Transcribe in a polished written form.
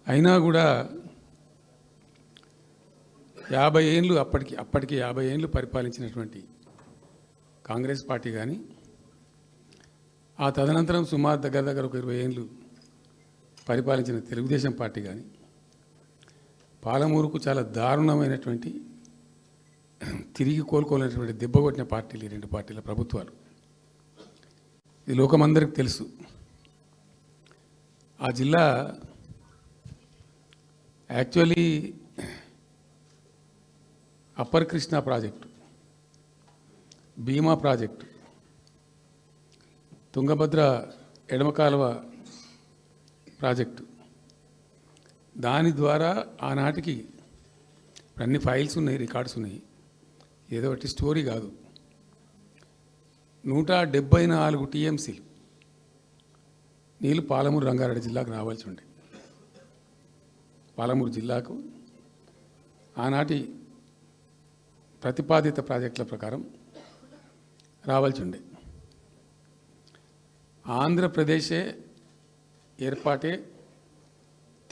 అయినా కూడా 50 ఏళ్ళు అప్పటికి 50 ఏళ్ళు పరిపాలించినటువంటి కాంగ్రెస్ పార్టీ కానీ, ఆ తదనంతరం సుమారు దగ్గర ఒక 20 ఏళ్ళు పరిపాలించిన తెలుగుదేశం పార్టీ కానీ, పాలమూరుకు చాలా దారుణమైనటువంటి తిరిగి కోలుకోలేనటువంటి దెబ్బ కొట్టిన పార్టీలు ఈ రెండు పార్టీల ప్రభుత్వాలు. ఇది లోకమందరికి తెలుసు. ఆ జిల్లా యాక్చువల్లీ అప్పర్ కృష్ణా ప్రాజెక్టు, భీమా ప్రాజెక్టు, తుంగభద్ర ఎడమ కాలువ ప్రాజెక్టు, దాని ద్వారా ఆనాటికి అన్ని ఫైల్స్ ఉన్నాయి, రికార్డ్స్ ఉన్నాయి, ఏదో ఒకటి స్టోరీ కాదు. 174 టీఎంసీ నీళ్ళు పాలమూరు రంగారెడ్డి జిల్లాకు రావాల్సి ఉండే. పాలమూరు జిల్లాకు ఆనాటి ప్రతిపాదిత ప్రాజెక్టుల ప్రకారం రావాల్సి ఉండే. ఆంధ్రప్రదేశే ఏర్పాటే